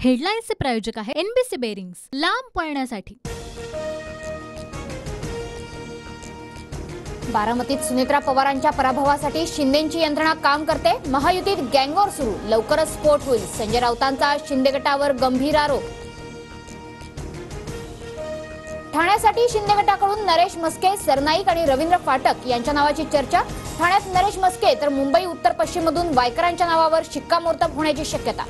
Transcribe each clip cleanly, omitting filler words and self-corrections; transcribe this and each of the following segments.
हेडलाईन्सचे प्रायोजक आहे NBC bearings, लांब पळण्यासाठी। बारामतीत सुनेत्रा पवारांच्या पराभवासाठी शिंदेची यंत्रणा काम करते। महायुतीत गँगवॉर सुरू, लवकरच स्फोट होईल। संजय राऊतांचा शिंदे गटावर गंभीर आरोप। ठाण्यासाठी शिंदे गटाकडून नरेश मस्के, सरनाईक आणि रवींद्र फाटक यांच्या नावाची चर्चा। ठाण्यात नरेश मस्के तर मुंबई उत्तर पश्चिममधून वायकरांच्या नावावर शिक्कामोर्तब होण्याची शक्यता।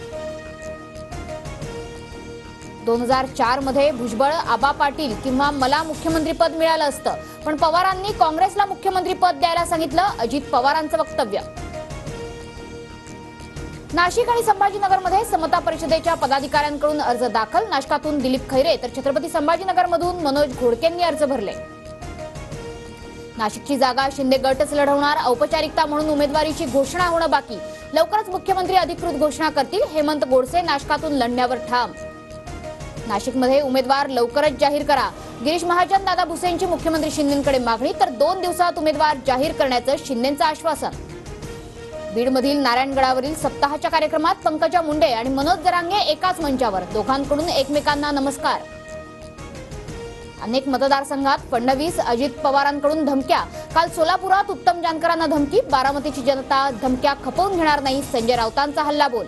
2004 मध्ये भुजबळ, आबा पाटील किंवा मला मुख्यमंत्रीपद मिळालं असतं, पण पवारांनी काँग्रेसला मुख्यमंत्रीपद द्यायला सांगितलं। अजित पवारांचं वक्तव्य। नाशिक आणि संभाजीनगरमध्ये समता परिषदेच्या पदाधिकाऱ्यांकडून अर्ज दाखल। नाशकातून दिलीप खैरे तर छत्रपती संभाजीनगरमधून मनोज घोडकेंनी अर्ज भरले। नाशिकची जागा शिंदे गटच लढवणार, औपचारिकता म्हणून उमेदवारीची घोषणा होणं बाकी। लवकरच मुख्यमंत्री अधिकृत घोषणा करतील। हेमंत गोडसे नाशकातून लढण्यावर ठाम। नाशिकमध्ये उमेदवार लवकरच जाहीर करा, गिरीश महाजन दादा भुसेंची मुख्यमंत्री शिंदेंकडे मागणी। तर 2 दिवसात उमेदवार जाहीर करण्याचं शिंदेंचं आश्वासन। बीडमधील नारायणगडावरील सप्ताहाच्या कार्यक्रमात पंकजा मुंडे आणि मनोज जरांगे एकाच मंचावर, दोघांकडून एकमेकांना नमस्कार। अनेक मतदारसंघात फडणवीस, अजित पवारांकडून धमक्या। काल सोलापुरात उत्तम जानकरांना धमकी। बारामतीची जनता धमक्या खपवून घेणार नाही, संजय राऊतांचा हल्लाबोल।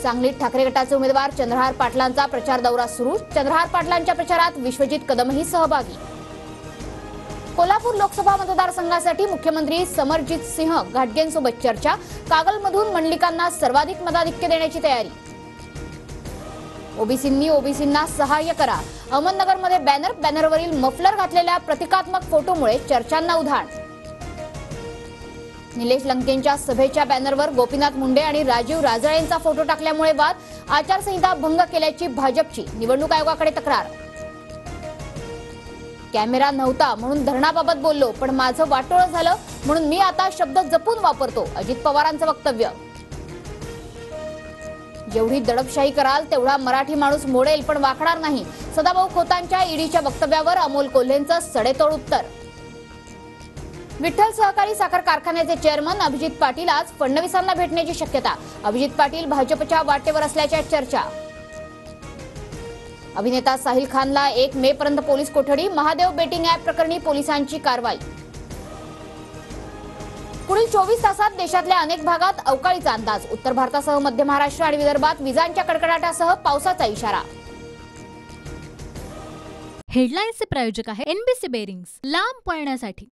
सांगलीत ठाकरे गटाचे उमेदवार चंद्रहार पाटलांचा प्रचार दौरा सुरू। चंद्रहार पाटलांच्या प्रचारात विश्वजित कदमही सहभागी। कोल्हापूर लोकसभा मतदारसंघासाठी मुख्यमंत्री समरजित सिंह घाटगेंसोबत चर्चा। कागलमधून मंडलिकांना सर्वाधिक मताधिक्य देण्याची तयारी। ओबीसींना सहाय्य करा। अहमदनगरमध्ये बॅनरवरील मफलर घातलेल्या प्रतिकात्मक फोटोमुळे चर्चांना उधाण। निलेश लंकेंच्या सभेच्या बॅनरवर गोपीनाथ मुंडे आणि राजीव राजळेंचा फोटो टाकल्यामुळे वाद। आचारसंहिता भंग केल्याची भाजपची, निवडणूक आयोगाकडे तक्रार। कॅमेरा नव्हता म्हणून धरणाबाबत बोललो, पण माझं वाटोळं झालं म्हणून मी आता शब्द जपून वापरतो, अजित पवारांचं वक्तव्य। जेवढी दडपशाही कराल तेवढा मराठी माणूस मोडेल, पण वाकणार नाही। सदाभाऊ खोतांच्या ईडीच्या वक्तव्यावर अमोल कोल्हेंचं सडेतोड उत्तर। विठ्ठल सहकारी साखर कारखान्याचे चेअरमन अभिजित पाटील आज फडणवीसांना भेटण्याची शक्यता। अभिजित पाटील भाजपच्या वाटेवर असल्याच्या चर्चा। अभिनेता साहिल खानला 1 मे पर्यंत पोलीस कोठडी। महादेव बेटिंग ॲप प्रकरणी पोलिसांची कारवाई। पुढील 24 तासात देशातल्या अनेक भागात अवकाळीचा अंदाज। उत्तर भारतासह मध्य महाराष्ट्र आणि विदर्भात विजांच्या कडकडाटासह पावसाचा इशारा। हेडलाईन्सचे प्रायोजक आहे एनबीसी बेरिंग्स, लांब पळण्यासाठी।